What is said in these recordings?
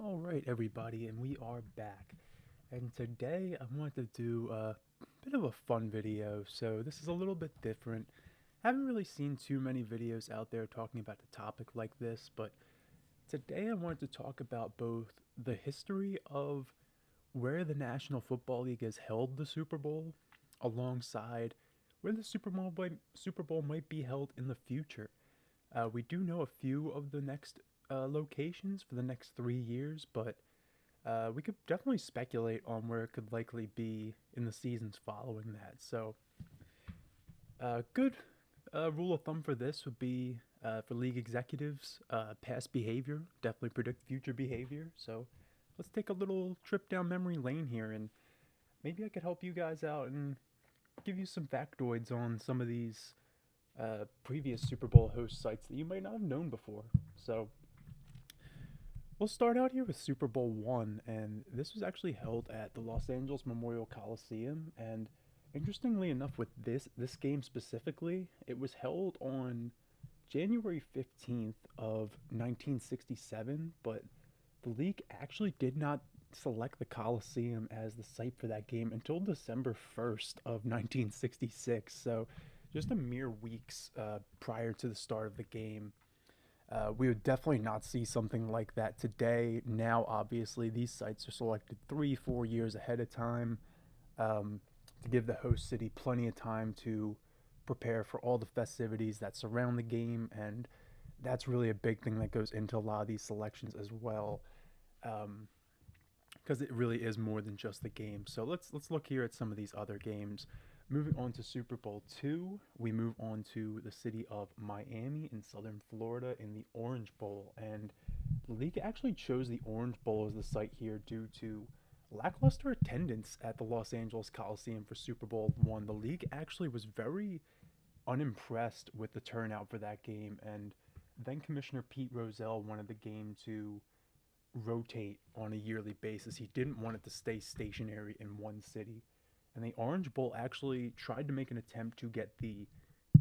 All right, everybody, and we are back. And today I wanted to do a bit of a fun video. So this is a little bit different. Haven't really seen too many videos out there talking about a topic like this, but today I wanted to talk about both the history of where the National Football League has held the Super Bowl alongside where the Super Bowl might be held in the future. We do know a few of the next locations for the next 3 years, but we could definitely speculate on where it could likely be in the seasons following that. So, good rule of thumb for this would be for league executives, past behavior definitely predict future behavior. So, let's take a little trip down memory lane here, and maybe I could help you guys out and give you some factoids on some of these previous Super Bowl host sites that you might not have known before. So, we'll start out here with Super Bowl one, and this was actually held at the Los Angeles Memorial Coliseum. And interestingly enough, with this game specifically, it was held on January 15th of 1967, but the league actually did not select the Coliseum as the site for that game until December 1st of 1966. So just a mere weeks prior to the start of the game. We would definitely not see something like that today. Now, obviously, these sites are selected 3, 4 years ahead of time um, to give the host city plenty of time to prepare for all the festivities that surround the game. And that's really a big thing that goes into a lot of these selections as well. Because it really is more than just the game. So let's look here at some of these other games. Moving on to Super Bowl II, we move on to the city of Miami in southern Florida in the Orange Bowl. And the league actually chose the Orange Bowl as the site here due to lackluster attendance at the Los Angeles Coliseum for Super Bowl I. The league actually was very unimpressed with the turnout for that game, and then Commissioner Pete Rozelle wanted the game to rotate on a yearly basis. He didn't want it to stay stationary in one city. And the Orange Bowl actually tried to make an attempt to get the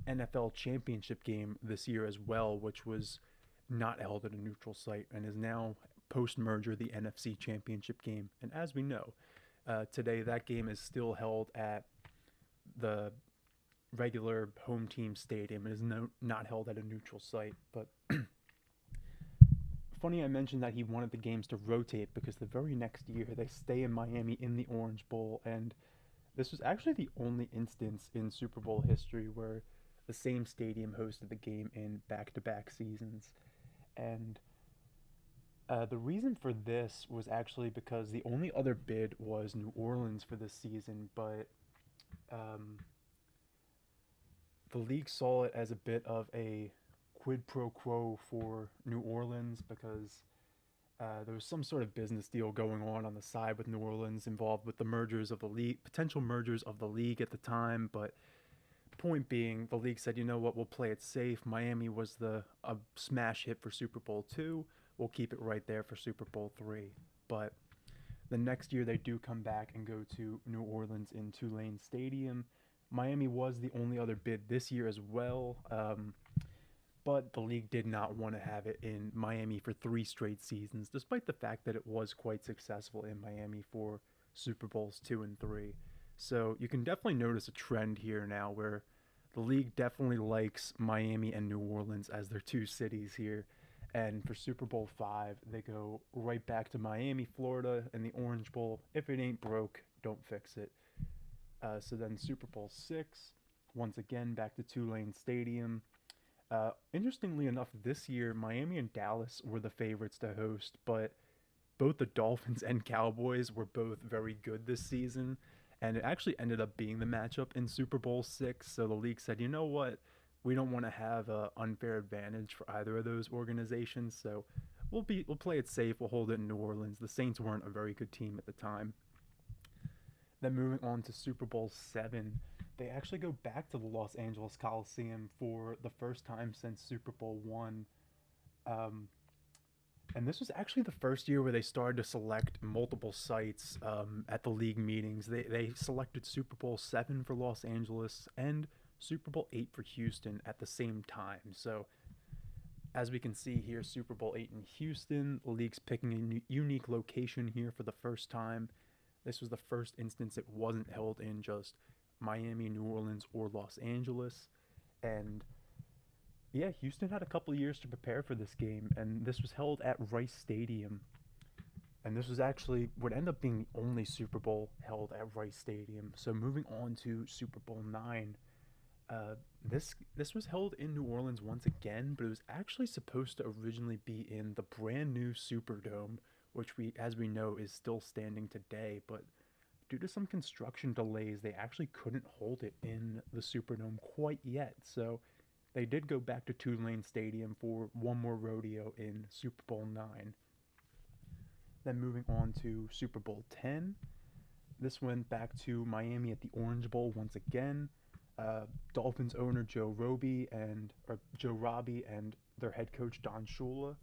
NFL championship game this year as well, which was not held at a neutral site and is now post merger the NFC championship game. And as we know, today that game is still held at the regular home team stadium. It is not held at a neutral site. But funny I mentioned that he wanted the games to rotate because the very next year they stay in Miami in the Orange Bowl, and this was actually the only instance in Super Bowl history where the same stadium hosted the game in back-to-back seasons. And the reason for this was actually because the only other bid was New Orleans for this season, but um, the league saw it as a bit of a quid pro quo for New Orleans because there was some sort of business deal going on the side with New Orleans involved with the mergers of the league, potential mergers of the league at the time. But point being, the league said, you know what, we'll play it safe. Miami was the a smash hit for Super Bowl II. We'll keep it right there for Super Bowl III. But the next year they do come back and go to New Orleans in Tulane Stadium. Miami was the only other bid this year as well. But the league did not want to have it in Miami for 3 straight seasons, despite the fact that it was quite successful in Miami for Super Bowls 2 and 3. So you can definitely notice a trend here now where the league definitely likes Miami and New Orleans as their two cities here. And for Super Bowl V, they go right back to Miami, Florida, and the Orange Bowl. If it ain't broke, don't fix it. So then Super Bowl VI, once again back to Tulane Stadium. Interestingly enough, this year Miami and Dallas were the favorites to host, but both the Dolphins and Cowboys were both very good this season, and it actually ended up being the matchup in Super Bowl VI. So the league said, you know what, we don't want to have an unfair advantage for either of those organizations, so we'll play it safe. We'll hold it in New Orleans. The Saints weren't a very good team at the time. Then moving on to Super Bowl VII, they actually go back to the Los Angeles Coliseum for the first time since Super Bowl One. Um, and this was actually the first year where they started to select multiple sites at the league meetings. They selected Super Bowl VII for Los Angeles and Super Bowl VIII for Houston at the same time. So As we can see here, Super Bowl VIII in Houston. The league's picking a unique location here for the first time. This was the first instance it wasn't held in just Miami, New Orleans, or Los Angeles. And yeah, Houston had a couple years to prepare for this game, and this was held at Rice Stadium. And this was actually would end up being the only Super Bowl held at Rice Stadium. So moving on to Super Bowl IX, uh, this was held in New Orleans once again, but it was actually supposed to originally be in the brand new Superdome, which as we know, is still standing today. But due to some construction delays, they actually couldn't hold it in the Superdome quite yet. So they did go back to Tulane Stadium for one more rodeo in Super Bowl IX. Then moving on to Super Bowl X, this went back to Miami at the Orange Bowl once again. Dolphins owner Joe Robbie and their head coach Don Shula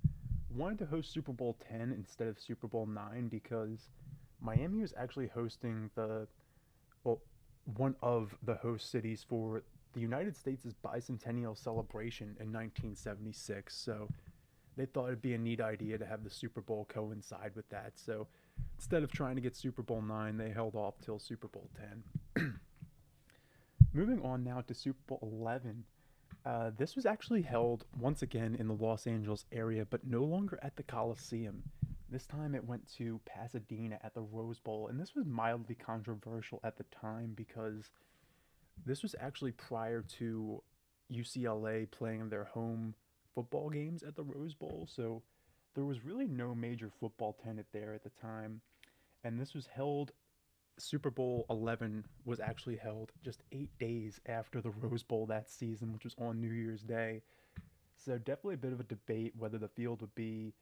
wanted to host Super Bowl X instead of Super Bowl IX because Miami was actually hosting well, one of the host cities for the United States' bicentennial celebration in 1976. So they thought it'd be a neat idea to have the Super Bowl coincide with that. So instead of trying to get Super Bowl IX, they held off till Super Bowl X. Moving on now to Super Bowl XI. This was actually held once again in the Los Angeles area, but no longer at the Coliseum. This time it went to Pasadena at the Rose Bowl, and this was mildly controversial at the time because this was actually prior to UCLA playing their home football games at the Rose Bowl, so there was really no major football tenant there at the time. And this was held, Super Bowl XI was actually held just 8 days after the Rose Bowl that season, which was on New Year's Day. So definitely a bit of a debate whether the field would be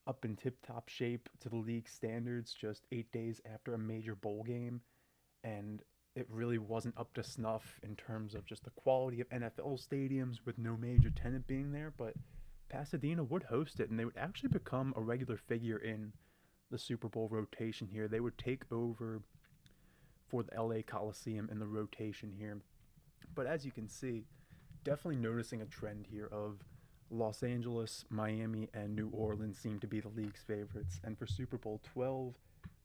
up in tip-top shape to the league standards just 8 days after a major bowl game. And it really wasn't up to snuff in terms of just the quality of NFL stadiums with no major tenant being there, but Pasadena would host it, and they would actually become a regular figure in the Super Bowl rotation here. They would take over for the LA Coliseum in the rotation here. But as you can see, definitely noticing a trend here of Los Angeles, Miami, and New Orleans seem to be the league's favorites. And for Super Bowl XII,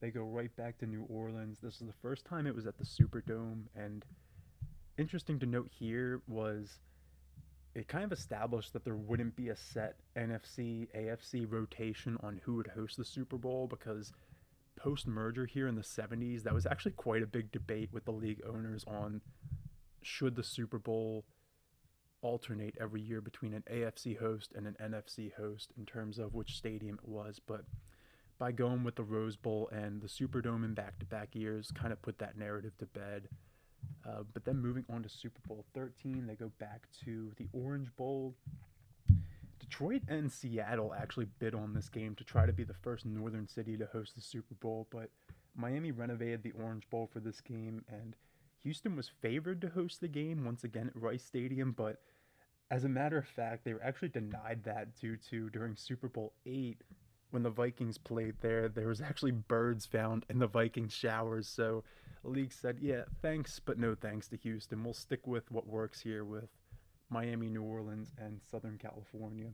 they go right back to New Orleans. This is the first time it was at the Superdome, and interesting to note here was it kind of established that there wouldn't be a set NFC, AFC rotation on who would host the Super Bowl because post-merger here in the 70s, that was actually quite a big debate with the league owners on should the Super Bowl alternate every year between an AFC host and an NFC host in terms of which stadium it was. But by going with the Rose Bowl and the Superdome in back-to-back years, kind of put that narrative to bed. But then moving on to Super Bowl XIII, they go back to the Orange Bowl. Detroit and Seattle actually bid on this game to try to be the first northern city to host the Super Bowl, but Miami renovated the Orange Bowl for this game, and Houston was favored to host the game once again at Rice Stadium, but as a matter of fact, they were actually denied that due to during Super Bowl VIII, when the Vikings played there was actually birds found in the Vikings showers, so the league said, yeah, thanks, but no thanks to Houston. We'll stick with what works here with Miami, New Orleans, and Southern California.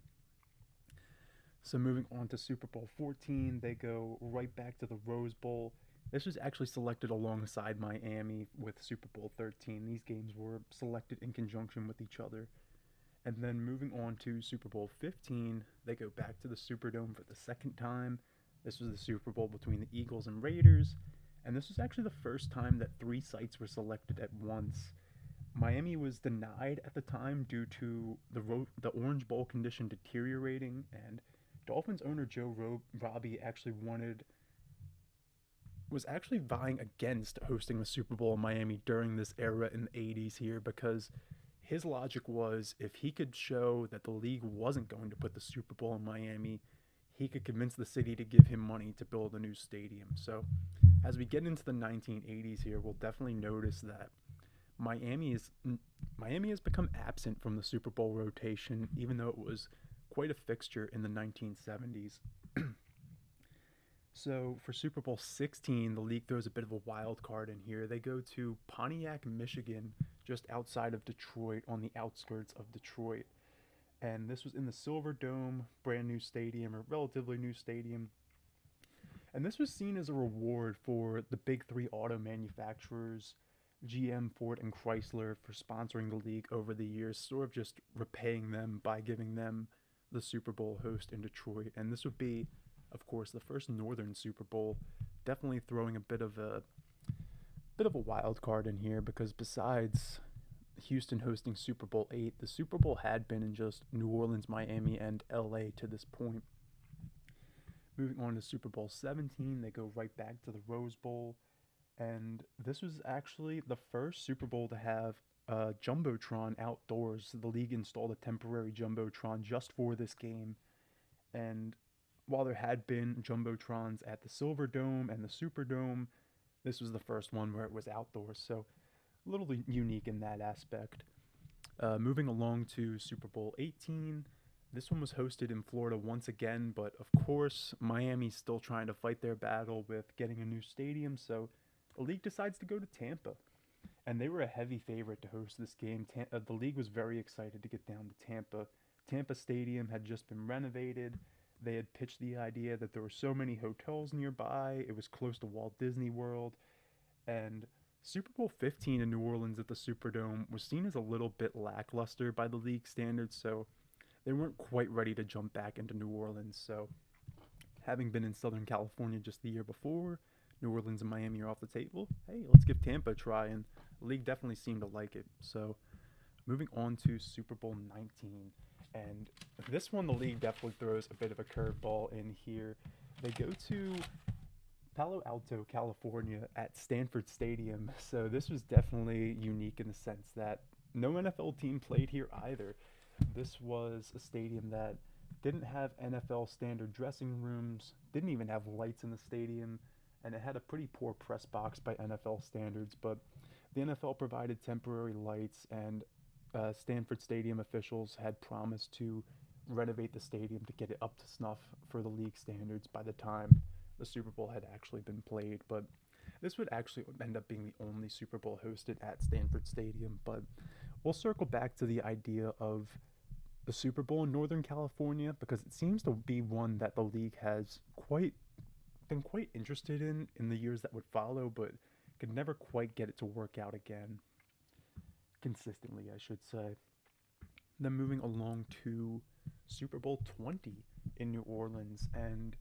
So moving on to Super Bowl XIV, they go right back to the Rose Bowl. This was actually selected alongside Miami with Super Bowl XIII. These games were selected in conjunction with each other. And then moving on to Super Bowl XV, they go back to the Superdome for the second time. This was the Super Bowl between the Eagles and Raiders. And this was actually the first time that 3 sites were selected at once. Miami was denied at the time due to the Orange Bowl condition deteriorating, and Dolphins owner Robbie actually was actually vying against hosting the Super Bowl in Miami during this era in the 80s here because his logic was if he could show that the league wasn't going to put the Super Bowl in Miami, he could convince the city to give him money to build a new stadium. So as we get into the 1980s here, we'll definitely notice that Miami has become absent from the Super Bowl rotation, even though it was quite a fixture in the 1970s. So for Super Bowl XVI, the league throws a bit of a wild card in here. They go to Pontiac, Michigan, just outside of Detroit, on the outskirts of Detroit. And this was in the Silver Dome, brand new stadium, or relatively new stadium. And this was seen as a reward for the big three auto manufacturers, GM, Ford, and Chrysler, for sponsoring the league over the years, sort of just repaying them by giving them the Super Bowl host in Detroit. And this would be, of course, the first Northern Super Bowl, definitely throwing a wild card in here because besides Houston hosting Super Bowl VIII, the Super Bowl had been in just New Orleans, Miami, and LA to this point. Moving on to Super Bowl 17, they go right back to the Rose Bowl. And this was actually the first Super Bowl to have a Jumbotron outdoors. The league installed a temporary Jumbotron just for this game. And while there had been Jumbotrons at the Silver Dome and the Superdome, this was the first one where it was outdoors. So a little unique in that aspect. Moving along to Super Bowl 18, this one was hosted in Florida once again, but of course, Miami's still trying to fight their battle with getting a new stadium, so the league decides to go to Tampa. And they were a heavy favorite to host this game. The league was very excited to get down to Tampa. Tampa Stadium had just been renovated. They had pitched the idea that there were so many hotels nearby, it was close to Walt Disney World, and Super Bowl 15 in New Orleans at the Superdome was seen as a little bit lackluster by the league standards, so they weren't quite ready to jump back into New Orleans. So, having been in Southern California just the year before, New Orleans and Miami are off the table. Hey, let's give Tampa a try, and the league definitely seemed to like it. So, moving on to Super Bowl 19, and this one the league definitely throws a bit of a curveball in here. They go to Palo Alto, California at Stanford Stadium. So this was definitely unique in the sense that no NFL team played here either. This was a stadium that didn't have NFL standard dressing rooms, didn't even have lights in the stadium, and it had a pretty poor press box by NFL standards. But the NFL provided temporary lights, and Stanford Stadium officials had promised to renovate the stadium to get it up to snuff for the league standards by the time the Super Bowl had actually been played. But this would actually end up being the only Super Bowl hosted at Stanford Stadium. But we'll circle back to the idea of the Super Bowl in Northern California because it seems to be one that the league has quite interested in the years that would follow, but could never quite get it to work out again consistently, I should say. Then moving along to Super Bowl 20 in New Orleans, and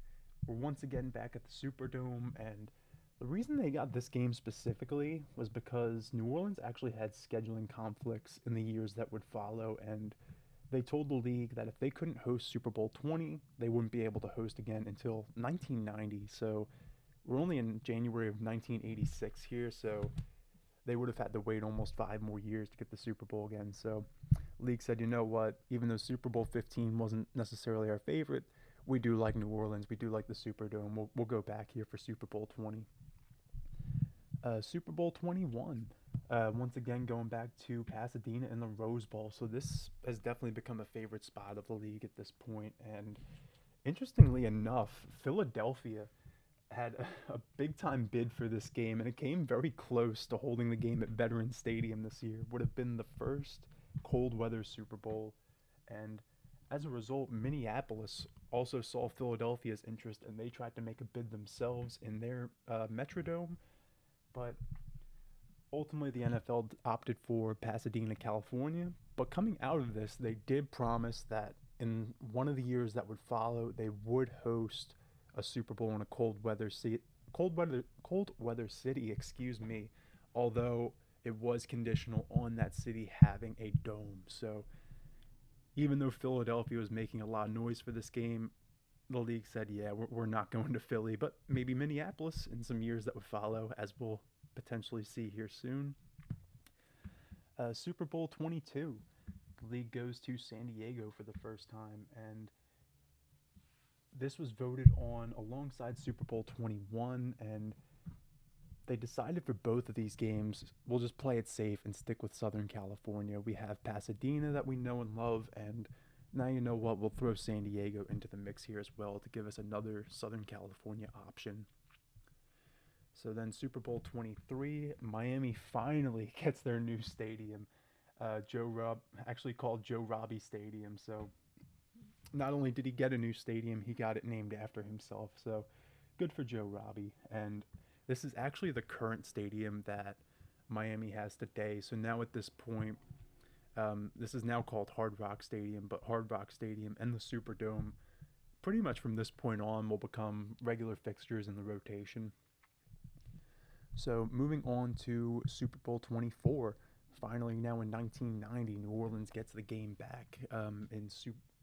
we're once again back at the Superdome. And the reason they got this game specifically was because New Orleans actually had scheduling conflicts in the years that would follow, and they told the league that if they couldn't host Super Bowl 20, they wouldn't be able to host again until 1990. So we're only in January of 1986 here, so they would have had to wait almost 5 more years to get the Super Bowl again. So league said, you know what, even though Super Bowl 15 wasn't necessarily our favorite, we do like New Orleans, we do like the Superdome, we'll go back here for Super Bowl 20. Super Bowl 21, once again going back to Pasadena and the Rose Bowl. So this has definitely become a favorite spot of the league at this point. And interestingly enough, Philadelphia had a big time bid for this game, and it came very close to holding the game at Veterans Stadium this year. Would have been the first cold weather Super Bowl, and as a result, Minneapolis also saw Philadelphia's interest, and they tried to make a bid themselves in their Metrodome, but ultimately the NFL opted for Pasadena, California. But coming out of this, they did promise that in one of the years that would follow, they would host a Super Bowl in a cold weather city, excuse me, although it was conditional on that city having a dome. So even though Philadelphia was making a lot of noise for this game, the league said, yeah, we're not going to Philly, but maybe Minneapolis in some years that would follow, as we'll potentially see here soon. Super Bowl 22, the league goes to San Diego for the first time, and this was voted on alongside Super Bowl 21, and they decided for both of these games, we'll just play it safe and stick with Southern California. We have Pasadena that we know and love, and now you know what, we'll throw San Diego into the mix here as well to give us another Southern California option. So then Super Bowl 23, Miami finally gets their new stadium. Joe Rob actually called Joe Robbie Stadium. So not only did he get a new stadium, he got it named after himself. So good for Joe Robbie. And this is actually the current stadium that Miami has today. So now at this point, this is now called Hard Rock Stadium, but Hard Rock Stadium and the Superdome, pretty much from this point on, will become regular fixtures in the rotation. So moving on to Super Bowl 24. Finally, now in 1990, New Orleans gets the game back in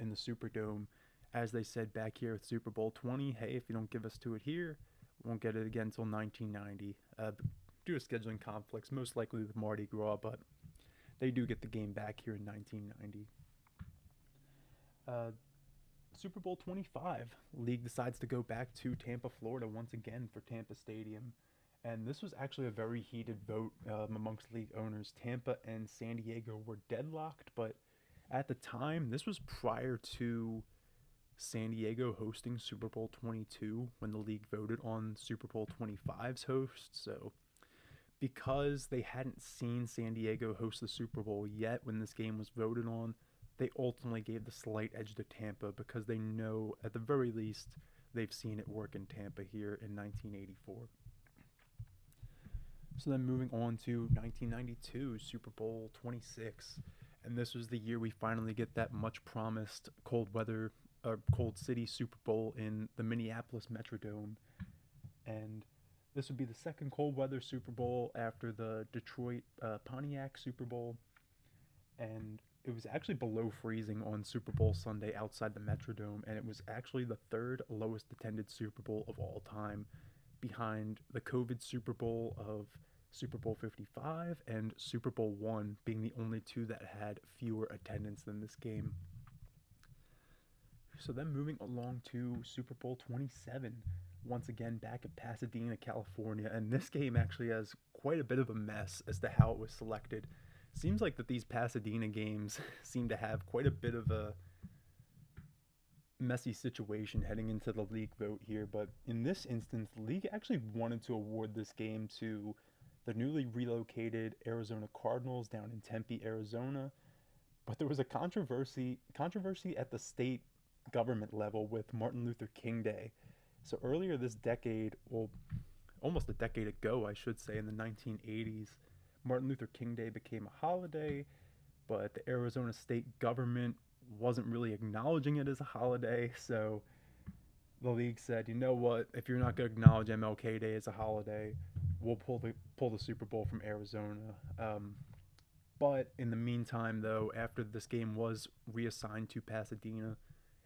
the Superdome. As they said back here with Super Bowl 20, hey, if you don't give us to it here, we won't get it again until 1990. Due to scheduling conflicts, most likely with Mardi Gras, but they do get the game back here in 1990. Uh, Super Bowl 25, league decides to go back to Tampa, Florida once again for Tampa Stadium. And this was actually a very heated vote amongst league owners. Tampa and San Diego were deadlocked, but at the time, this was prior to San Diego hosting Super Bowl 22 when the league voted on Super Bowl 25's host. So, because they hadn't seen San Diego host the Super Bowl yet when this game was voted on, they ultimately gave the slight edge to Tampa because they know, at the very least, they've seen it work in Tampa here in 1984. So then moving on to 1992, Super Bowl 26. And this was the year we finally get that much promised cold city Super Bowl in the Minneapolis Metrodome. And this would be the second cold weather Super Bowl after the Detroit Pontiac Super Bowl. And it was actually below freezing on Super Bowl Sunday outside the Metrodome. And it was actually the third lowest attended Super Bowl of all time, behind the COVID Super Bowl of Super Bowl 55 and Super Bowl I being the only two that had fewer attendance than this game. So then moving along to Super Bowl 27, once again back at Pasadena, California, and this game actually has quite a bit of a mess as to how it was selected. Seems like that these Pasadena games seem to have quite a bit of a messy situation heading into the league vote here, but in this instance, the league actually wanted to award this game to the newly relocated Arizona Cardinals down in Tempe, Arizona. But there was a controversy at the state government level with Martin Luther King Day. So earlier this decade, well, almost a decade ago, I should say, in the 1980s, Martin Luther King Day became a holiday, but the Arizona state government wasn't really acknowledging it as a holiday. So the league said, you know what, if you're not going to acknowledge MLK Day as a holiday, we'll pull the Super Bowl from Arizona. But in the meantime, though, after this game was reassigned to Pasadena,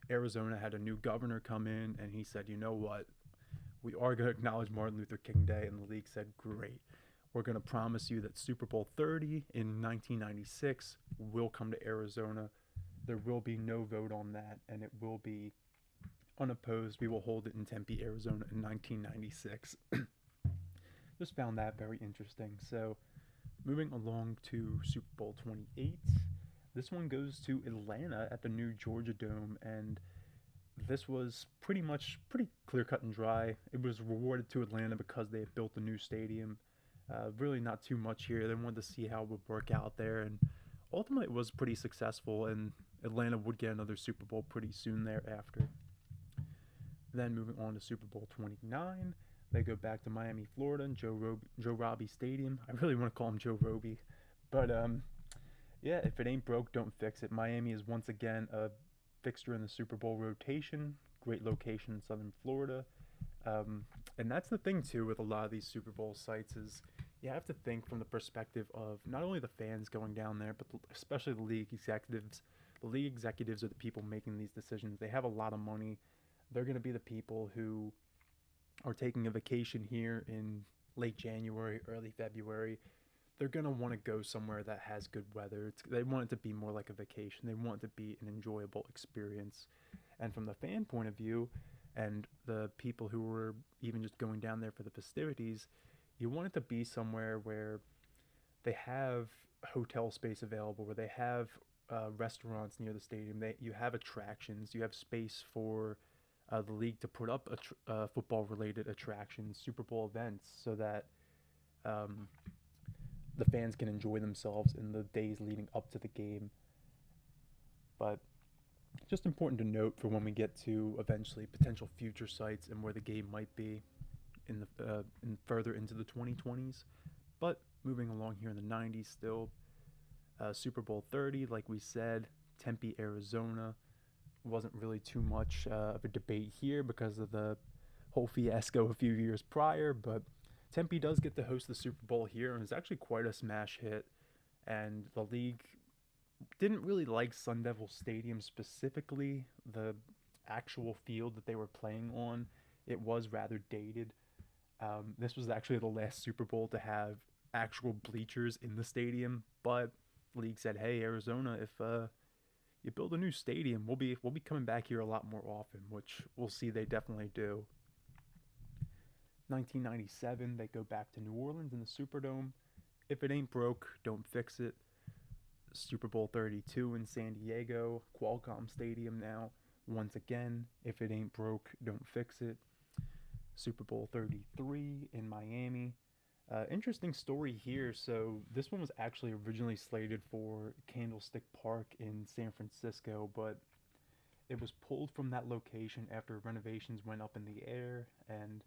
Arizona had a new governor come in, and he said, you know what, we are going to acknowledge Martin Luther King Day. And the league said, great. We're going to promise you that Super Bowl 30 in 1996 will come to Arizona. There will be no vote on that, and it will be unopposed. We will hold it in Tempe, Arizona in 1996. Just found that very interesting. So moving along to Super Bowl 28. This one goes to Atlanta at the new Georgia Dome, and this was pretty clear cut and dry. It was rewarded to Atlanta because they had built a new stadium. Really not too much here. They wanted to see how it would work out there, and ultimately it was pretty successful, and Atlanta would get another Super Bowl pretty soon thereafter. Then moving on to Super Bowl 29, they go back to Miami, Florida, and Joe Robbie Stadium. I really want to call him Joe Roby, but yeah, if it ain't broke, don't fix it. Miami is once again a fixture in the Super Bowl rotation. Great location in Southern Florida. And that's the thing too with a lot of these Super Bowl sites is you have to think from the perspective of not only the fans going down there, but especially the league executives. The league executives are the people making these decisions. They have a lot of money. They're going to be the people who are taking a vacation here in late January, early February. They're going to want to go somewhere that has good weather. They want it to be more like a vacation. They want it to be an enjoyable experience. And from the fan point of view, and the people who were even just going down there for the festivities, you want it to be somewhere where they have hotel space available, where they have restaurants near the stadium. You have attractions. You have space for the league to put up football-related attractions, Super Bowl events, so that the fans can enjoy themselves in the days leading up to the game. But just important to note for when we get to eventually potential future sites and where the game might be in further into the 2020s. But moving along here in the 90s still, Super Bowl 30, like we said, Tempe, Arizona. Wasn't really too much of a debate here because of the whole fiasco a few years prior, but Tempe does get to host the Super Bowl here, and it's actually quite a smash hit. And the league didn't really like Sun Devil Stadium specifically, the actual field that they were playing on. It was rather dated. This was actually the last Super Bowl to have actual bleachers in the stadium, but the league said, "Hey, Arizona, if you build a new stadium, we'll be coming back here a lot more often," which we'll see they definitely do. 1997, they go back to New Orleans in the Superdome. If it ain't broke, don't fix it. Super Bowl 32 in San Diego, Qualcomm Stadium now. Once again, if it ain't broke, don't fix it. Super Bowl 33 in Miami. Interesting story here. So, this one was actually originally slated for Candlestick Park in San Francisco, but it was pulled from that location after renovations went up in the air, and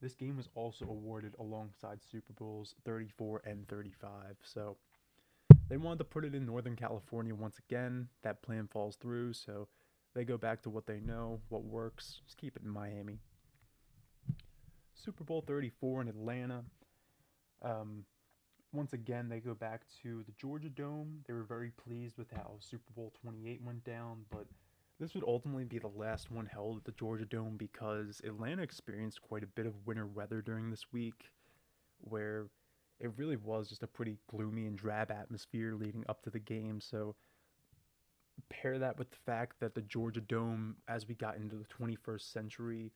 this game was also awarded alongside Super Bowls 34 and 35. So, they wanted to put it in Northern California once again. That plan falls through, so they go back to what they know, what works. Just keep it in Miami. Super Bowl 34 in Atlanta. Um, Once again, they go back to the Georgia Dome. They were very pleased with how Super Bowl 28 went down, but this would ultimately be the last one held at the Georgia Dome because Atlanta experienced quite a bit of winter weather during this week, where it really was just a pretty gloomy and drab atmosphere leading up to the game. So pair that with the fact that the Georgia Dome, as we got into the 21st century,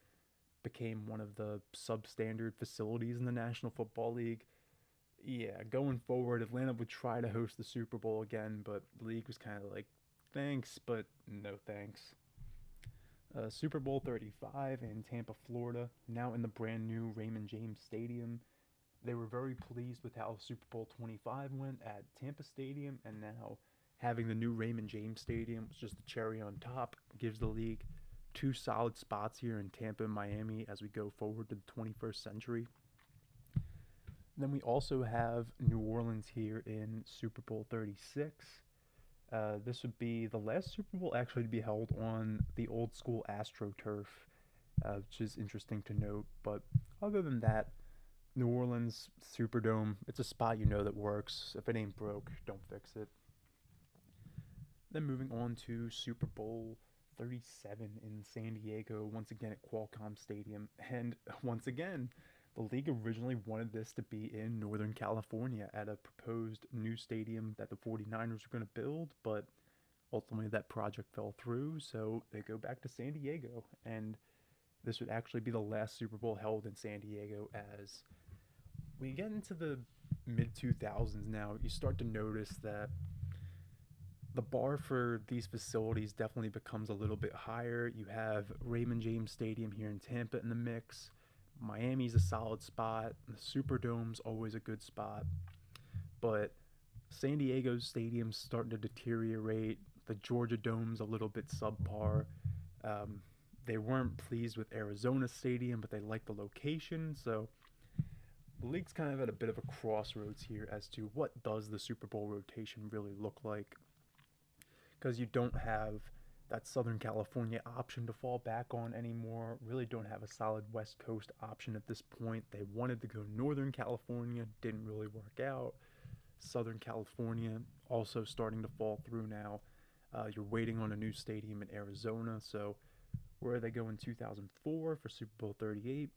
became one of the substandard facilities in the National Football League. Yeah, going forward, Atlanta would try to host the Super Bowl again, but the league was kind of like, thanks, but no thanks. Super Bowl 35 in Tampa, Florida, now in the brand new Raymond James Stadium. They were very pleased with how Super Bowl 25 went at Tampa Stadium, and now having the new Raymond James Stadium was just the cherry on top. Gives the league two solid spots here in Tampa and Miami as we go forward to the 21st century. Then we also have New Orleans here in Super Bowl 36. This would be the last Super Bowl actually to be held on the old school AstroTurf, which is interesting to note. But other than that, New Orleans Superdome, it's a spot you know that works. If it ain't broke, don't fix it. Then moving on to Super Bowl 37 in San Diego, once again at Qualcomm Stadium. And once again, the league originally wanted this to be in Northern California at a proposed new stadium that the 49ers were going to build, but ultimately that project fell through, so they go back to San Diego. And this would actually be the last Super Bowl held in San Diego. As we get into the mid 2000s now, you start to notice that the bar for these facilities definitely becomes a little bit higher. You have Raymond James Stadium here in Tampa in the mix. Miami's a solid spot. The Superdome's always a good spot. But San Diego Stadium's starting to deteriorate. The Georgia Dome's a little bit subpar. Um, they weren't pleased with Arizona Stadium, but they liked the location. So the league's kind of at a bit of a crossroads here as to what does the Super Bowl rotation really look like. Because you don't have that Southern California option to fall back on anymore. Really don't have a solid West Coast option at this point. They wanted to go Northern California, didn't really work out. Southern California also starting to fall through now. You're waiting on a new stadium in Arizona. So where they go in 2004 for Super Bowl 38?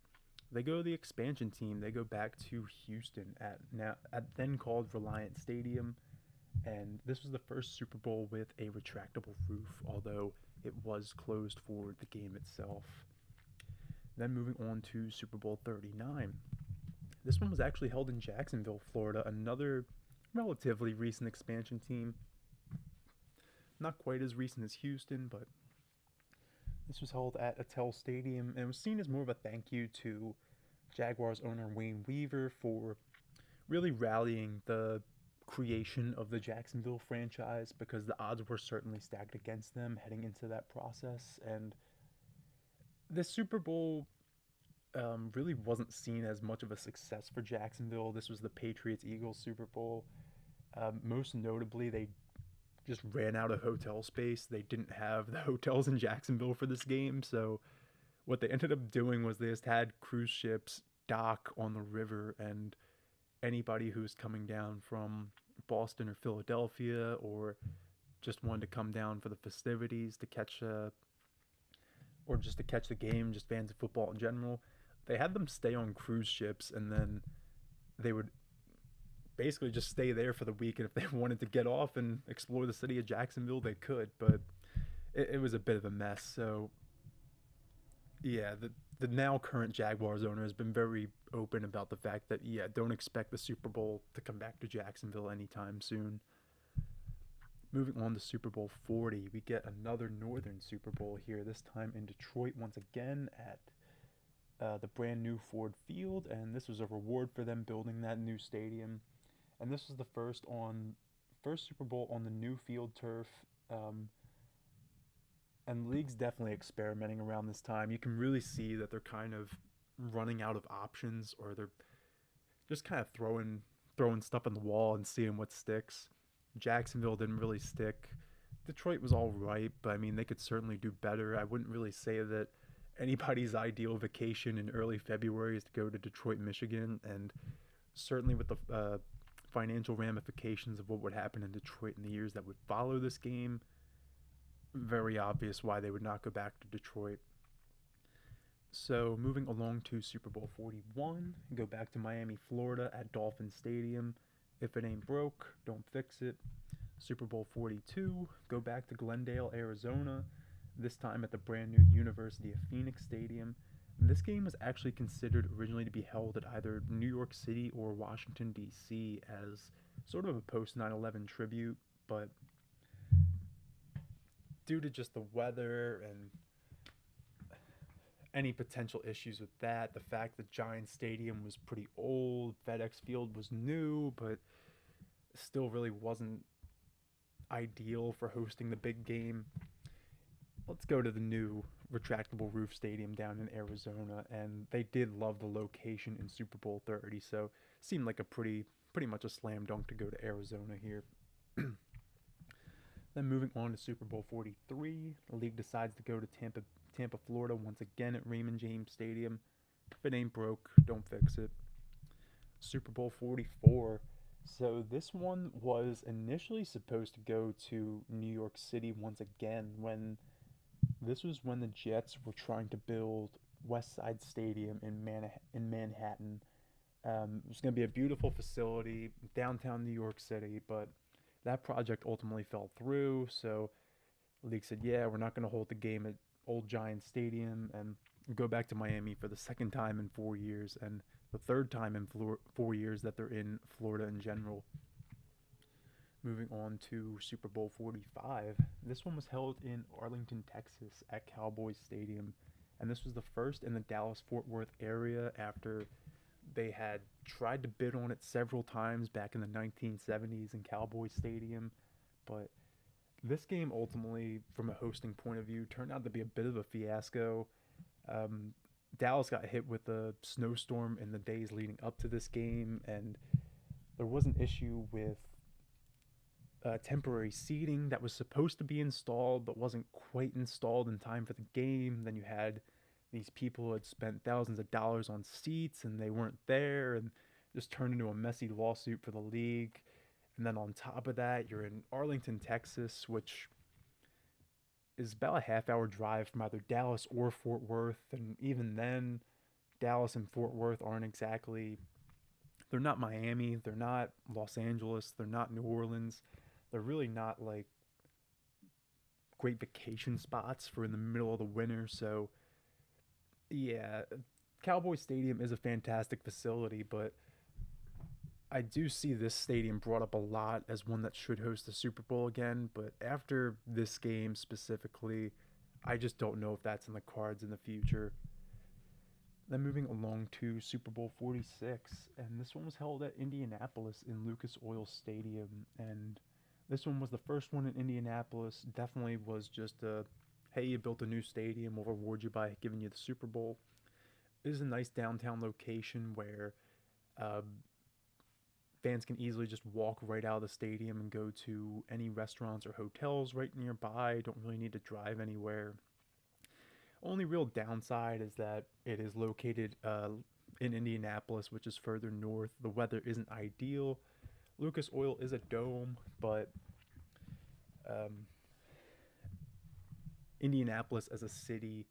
They go the expansion team. They go back to Houston at then called Reliant Stadium. And this was the first Super Bowl with a retractable roof, although it was closed for the game itself. Then moving on to Super Bowl 39. This one was actually held in Jacksonville, Florida, another relatively recent expansion team. Not quite as recent as Houston, but this was held at Attell Stadium and was seen as more of a thank you to Jaguars owner Wayne Weaver for really rallying the creation of the Jacksonville franchise because the odds were certainly stacked against them heading into that process. And this Super Bowl really wasn't seen as much of a success for Jacksonville. This was the Patriots Eagles Super Bowl. Most notably, they just ran out of hotel space. They didn't have the hotels in Jacksonville for this game. So, what they ended up doing was they just had cruise ships dock on the river, and anybody who's coming down from Boston or Philadelphia or just wanted to come down for the festivities to catch or just to catch the game, just fans of football in general, they had them stay on cruise ships, and then they would basically just stay there for the week. And if they wanted to get off and explore the city of Jacksonville, they could. But it was a bit of a mess. So yeah, the now current Jaguars owner has been very open about the fact that yeah, don't expect the Super Bowl to come back to Jacksonville anytime soon. Moving on to Super Bowl 40, we get another Northern Super Bowl here, this time in Detroit once again at the brand new Ford Field, and this was a reward for them building that new stadium. And this was the first Super Bowl on the new field turf. Um, and the league's definitely experimenting around this time. You can really see that they're kind of running out of options, or they're just kind of throwing stuff on the wall and seeing what sticks. Jacksonville didn't really stick. Detroit was all right, but I mean they could certainly do better. I wouldn't really say that anybody's ideal vacation in early February is to go to Detroit, Michigan, and certainly with the financial ramifications of what would happen in Detroit in the years that would follow this game, very obvious why they would not go back to Detroit. So moving along to Super Bowl 41, go back to Miami, Florida at Dolphin Stadium. If it ain't broke, don't fix it. Super Bowl 42, go back to Glendale, Arizona, this time at the brand new University of Phoenix Stadium. And this game was actually considered originally to be held at either New York City or Washington, D.C. as sort of a post 9/11 tribute, but due to just the weather and any potential issues with that, the fact that Giants Stadium was pretty old, FedEx Field was new, but still really wasn't ideal for hosting the big game. Let's go to the new retractable roof stadium down in Arizona, and they did love the location in Super Bowl 30, so seemed like a pretty much a slam dunk to go to Arizona here. Then moving on to Super Bowl 43, the league decides to go to Tampa, Florida once again at Raymond James Stadium. If it ain't broke, don't fix it. Super Bowl 44. So this one was initially supposed to go to New York City once again when the Jets were trying to build West Side Stadium in Manhattan. It was going to be a beautiful facility, downtown New York City, but that project ultimately fell through. So the league said, yeah, we're not going to hold the game at Old Giant Stadium and go back to Miami for the second time in 4 years and the third time in 4 years that they're in Florida in general. Moving on to Super Bowl 45. This one was held in Arlington, Texas at Cowboys Stadium. And this was the first in the Dallas-Fort Worth area after they had tried to bid on it several times back in the 1970s in Cowboys Stadium. But this game ultimately, from a hosting point of view, turned out to be a bit of a fiasco. Dallas got hit with a snowstorm in the days leading up to this game, and there was an issue with temporary seating that was supposed to be installed but wasn't quite installed in time for the game. Then you had these people who had spent thousands of dollars on seats and they weren't there, and just turned into a messy lawsuit for the league. And then on top of that, you're in Arlington, Texas, which is about a half-hour drive from either Dallas or Fort Worth. And even then, Dallas and Fort Worth aren't exactly, they're not Miami, they're not Los Angeles, they're not New Orleans. They're really not like great vacation spots for in the middle of the winter. So yeah, Cowboy Stadium is a fantastic facility, but I do see this stadium brought up a lot as one that should host the Super Bowl again. But after this game specifically, I just don't know if that's in the cards in the future. Then moving along to Super Bowl 46, and this one was held at Indianapolis in Lucas Oil Stadium. And this one was the first one in Indianapolis. Definitely was just a, hey, you built a new stadium, we'll reward you by giving you the Super Bowl. This is a nice downtown location where uh, fans can easily just walk right out of the stadium and go to any restaurants or hotels right nearby. Don't really need to drive anywhere. Only real downside is that it is located in Indianapolis, which is further north. The weather isn't ideal. Lucas Oil is a dome, but um, Indianapolis as a city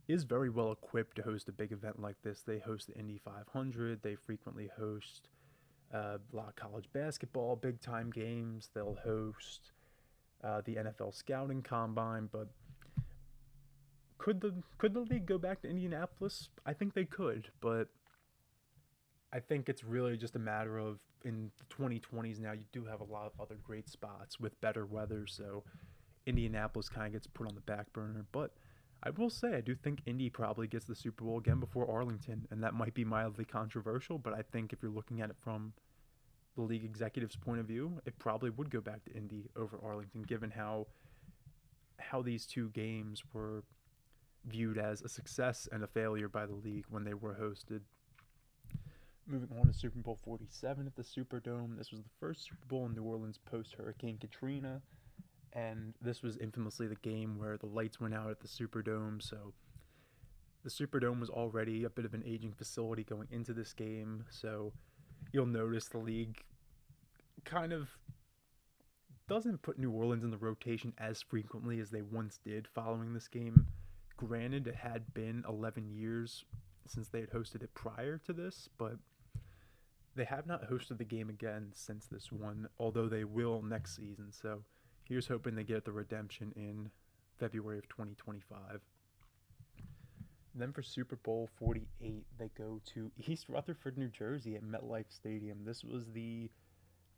is very well equipped to host a big event like this. They host the Indy 500. They frequently host a lot of college basketball, big time games. They'll host the NFL scouting combine. But could the league go back to Indianapolis? I think they could, but I think it's really just a matter of in the 2020s now you do have a lot of other great spots with better weather, so Indianapolis kind of gets put on the back burner. But I will say I do think Indy probably gets the Super Bowl again before Arlington, and that might be mildly controversial, but I think if you're looking at it from the league executive's point of view, it probably would go back to Indy over Arlington, given how these two games were viewed as a success and a failure by the league when they were hosted. Moving on to Super Bowl 47 at the Superdome. This was the first Super Bowl in New Orleans post Hurricane Katrina, and this was infamously the game where the lights went out at the Superdome. So the Superdome was already a bit of an aging facility going into this game. So you'll notice the league kind of doesn't put New Orleans in the rotation as frequently as they once did following this game. Granted, it had been 11 years since they had hosted it prior to this, but they have not hosted the game again since this one, although they will next season. So here's hoping they get the redemption in February of 2025. Then for Super Bowl 48, they go to East Rutherford, New Jersey at MetLife Stadium. This was the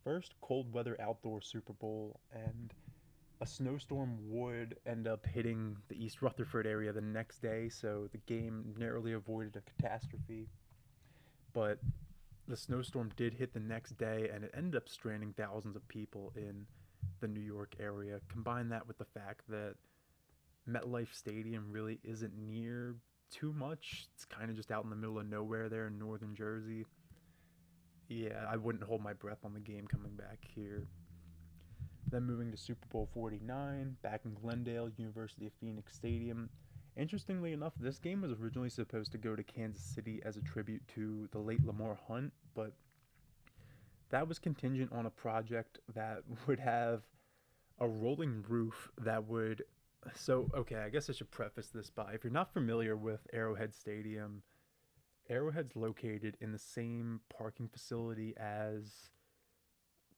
first cold weather outdoor Super Bowl, and a snowstorm would end up hitting the East Rutherford area the next day, so the game narrowly avoided a catastrophe. But the snowstorm did hit the next day, and it ended up stranding thousands of people in the New York area. Combine that with the fact that MetLife Stadium really isn't near too much. It's kind of just out in the middle of nowhere there in northern Jersey. Yeah, I wouldn't hold my breath on the game coming back here. Then moving to Super Bowl 49, back in Glendale, University of Phoenix Stadium. Interestingly enough, this game was originally supposed to go to Kansas City as a tribute to the late Lamar Hunt, but that was contingent on a project that would have a rolling roof that would. So, okay, I guess I should preface this by if you're not familiar with Arrowhead Stadium, Arrowhead's located in the same parking facility as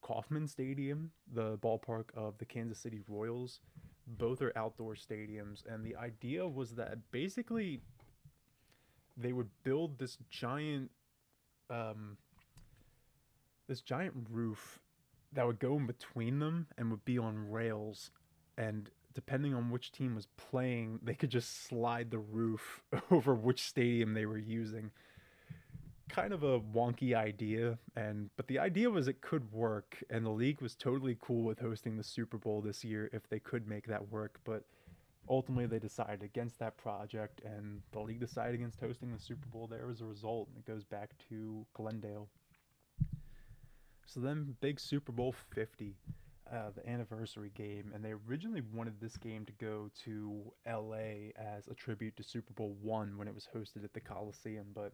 Kauffman Stadium, the ballpark of the Kansas City Royals. Both are outdoor stadiums, and the idea was that basically they would build um, this giant roof that would go in between them and would be on rails, and depending on which team was playing, they could just slide the roof over which stadium they were using. Kind of a wonky idea, and but the idea was it could work, and the league was totally cool with hosting the Super Bowl this year if they could make that work. But ultimately, they decided against that project, and the league decided against hosting the Super Bowl there as a result, and it goes back to Glendale. So then, big Super Bowl 50, the anniversary game, and they originally wanted this game to go to LA as a tribute to Super Bowl one when it was hosted at the Coliseum, but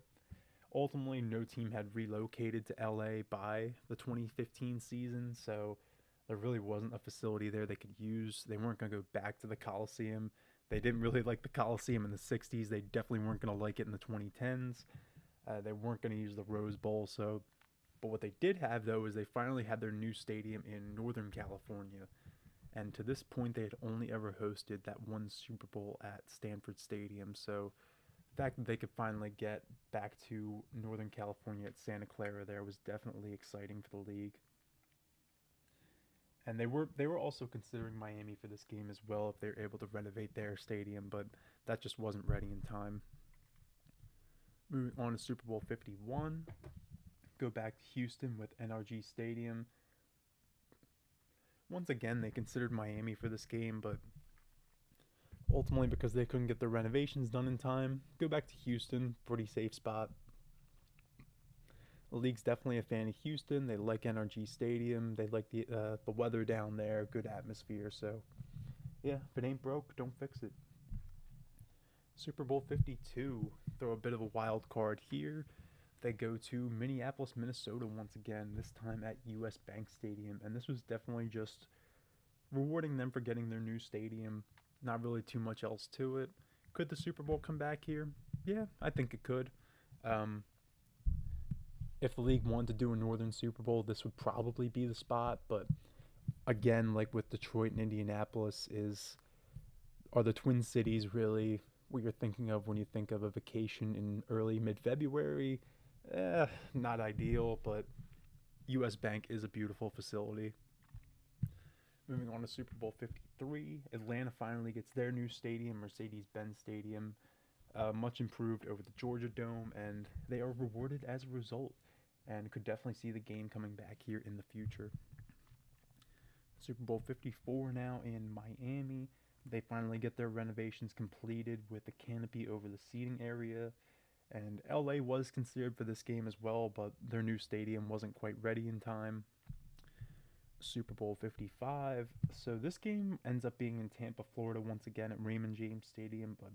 ultimately no team had relocated to LA by the 2015 season, so there really wasn't a facility there they could use. They weren't going to go back to the Coliseum. They didn't really like the Coliseum in the 60s. They definitely weren't going to like it in the 2010s. They weren't going to use the Rose Bowl, so but what they did have, though, is they finally had their new stadium in Northern California. And to this point, they had only ever hosted that one Super Bowl at Stanford Stadium. So the fact that they could finally get back to Northern California at Santa Clara there was definitely exciting for the league. And they were also considering Miami for this game as well if they were able to renovate their stadium, but that just wasn't ready in time. Moving on to Super Bowl 51, go back to Houston with NRG Stadium. Once again, they considered Miami for this game, but ultimately, because they couldn't get their renovations done in time, go back to Houston. Pretty safe spot. The league's definitely a fan of Houston. They like NRG Stadium. They like the weather down there, good atmosphere. So, yeah, if it ain't broke, don't fix it. Super Bowl 52, throw a bit of a wild card here. They go to Minneapolis, Minnesota once again, this time at US Bank Stadium. And this was definitely just rewarding them for getting their new stadium. Not really too much else to it. Could the Super Bowl come back here? Yeah, I think it could. Um, if the league wanted to do a Northern Super Bowl, this would probably be the spot. But again, like with Detroit and Indianapolis, are the Twin Cities really what you're thinking of when you think of a vacation in early mid-February? Not ideal, but US Bank is a beautiful facility. Moving on to Super Bowl 53, Atlanta finally gets their new stadium, Mercedes-Benz Stadium, much improved over the Georgia Dome, and they are rewarded as a result, and could definitely see the game coming back here in the future. Super Bowl 54 now in Miami. They finally get their renovations completed with the canopy over the seating area. And LA was considered for this game as well, but their new stadium wasn't quite ready in time. Super Bowl 55. So this game ends up being in Tampa, Florida once again at Raymond James Stadium, but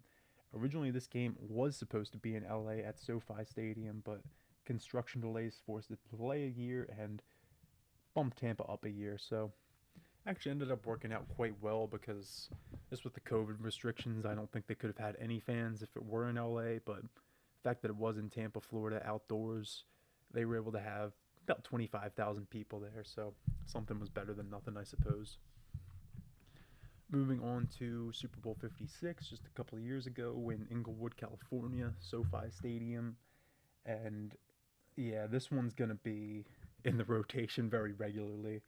originally this game was supposed to be in LA at SoFi Stadium, but construction delays forced it to delay a year and bumped Tampa up a year. So actually ended up working out quite well because just with the COVID restrictions, I don't think they could have had any fans if it were in LA, but the fact that it was in Tampa, Florida, outdoors, they were able to have about 25,000 people there, so something was better than nothing, I suppose. Moving on to Super Bowl 56, just a couple of years ago in Inglewood, California, SoFi Stadium, and yeah, this one's going to be in the rotation very regularly.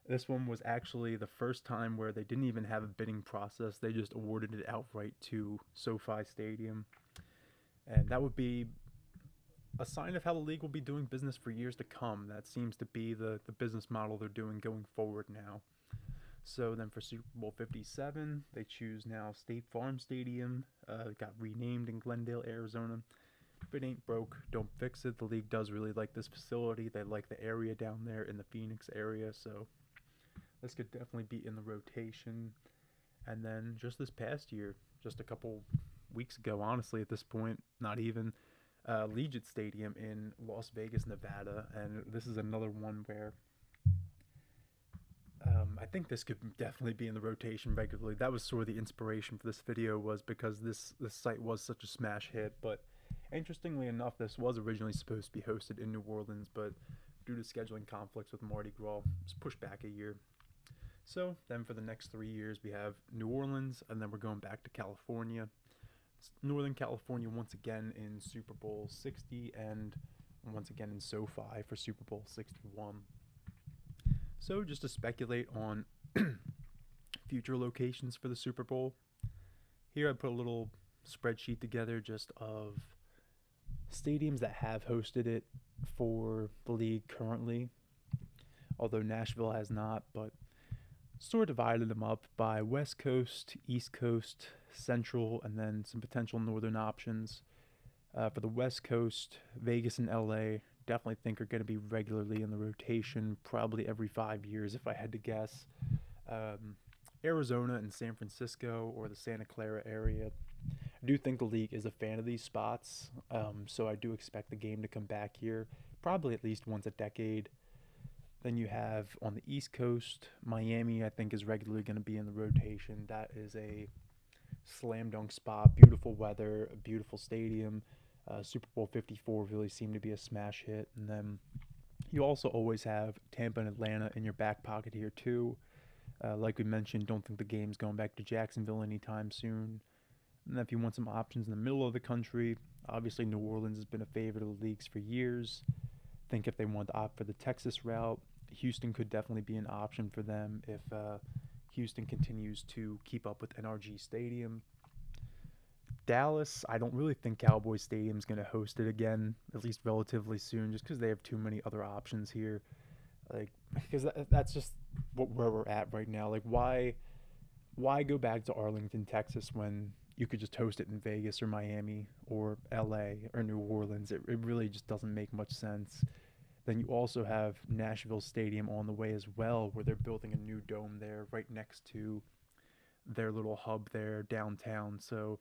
This one was actually the first time where they didn't even have a bidding process. They just awarded it outright to SoFi Stadium. And that would be a sign of how the league will be doing business for years to come. That seems to be the business model they're doing going forward now. So then for Super Bowl 57, they choose now State Farm Stadium. It got renamed in Glendale, Arizona. If it ain't broke, don't fix it. The league does really like this facility. They like the area down there in the Phoenix area, so this could definitely be in the rotation. And then just this past year, just a couple weeks ago, honestly, at this point, not even, Legion Stadium in Las Vegas, Nevada. And this is another one where I think this could definitely be in the rotation regularly. That was sort of the inspiration for this video, was because this site was such a smash hit. But interestingly enough, this was originally supposed to be hosted in New Orleans, but due to scheduling conflicts with Mardi Gras, it was pushed back a year. So then for the next 3 years, we have New Orleans, and then we're going back to California. Northern California once again in Super Bowl 60, and once again in SoFi for Super Bowl 61. So just to speculate on future locations for the Super Bowl, here I put a little spreadsheet together just of stadiums that have hosted it for the league currently, although Nashville has not, but sort of divided them up by West Coast, East Coast, Central, and then some potential Northern options. For the West Coast, Vegas and LA definitely think are going to be regularly in the rotation, probably every 5 years if I had to guess. Arizona and San Francisco or the Santa Clara area. I do think the league is a fan of these spots, so I do expect the game to come back here probably at least once a decade. Then you have on the East Coast, Miami, I think, is regularly going to be in the rotation. That is a slam dunk spot, beautiful weather, a beautiful stadium. Super Bowl 54 really seemed to be a smash hit. And then you also always have Tampa and Atlanta in your back pocket here too. Like we mentioned, don't think the game's going back to Jacksonville anytime soon. And then if you want some options in the middle of the country, obviously New Orleans has been a favorite of the leagues for years. I think if they want to opt for the Texas route, Houston could definitely be an option for them if Houston continues to keep up with NRG Stadium. Dallas, I don't really think Cowboys Stadium's going to host it again, at least relatively soon, just because they have too many other options here. Like, because that's just where we're at right now. Like, why go back to Arlington, Texas when you could just host it in Vegas or Miami or LA or New Orleans? It really just doesn't make much sense. Then you also have Nashville Stadium on the way as well, where they're building a new dome there right next to their little hub there downtown. So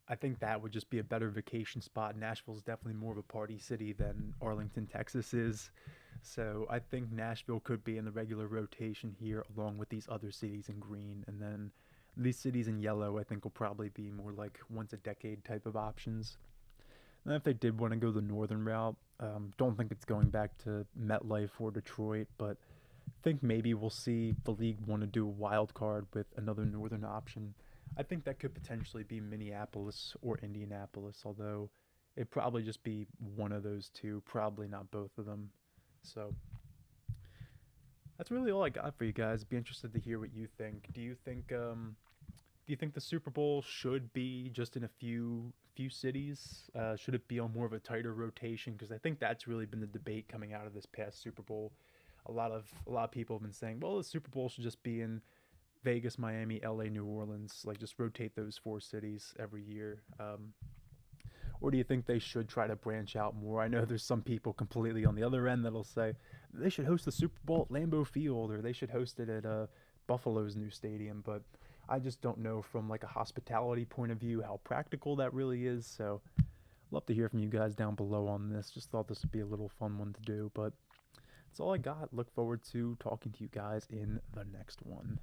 I think that would just be a better vacation spot. Nashville's definitely more of a party city than Arlington, Texas is. So I think Nashville could be in the regular rotation here along with these other cities in green. And then these cities in yellow, I think, will probably be more like once a decade type of options. And if they did want to go the northern route, don't think it's going back to MetLife or Detroit, but think maybe we'll see the league want to do a wild card with another northern option. I think that could potentially be Minneapolis or Indianapolis, although it'd probably just be one of those two, probably not both of them. So that's really all I got for you guys. Be interested to hear what you think. Do you think the Super Bowl should be just in a few cities? Should it be on more of a tighter rotation? Because I think that's really been the debate coming out of this past Super Bowl. A lot of people have been saying, well, the Super Bowl should just be in Vegas, Miami, LA, New Orleans, like just rotate those four cities every year. Or do you think they should try to branch out more? I know there's some people completely on the other end that'll say they should host the Super Bowl at Lambeau Field or they should host it at Buffalo's new stadium, but I just don't know from like a hospitality point of view how practical that really is. So I'd love to hear from you guys down below on this. Just thought this would be a little fun one to do, but that's all I got. Look forward to talking to you guys in the next one.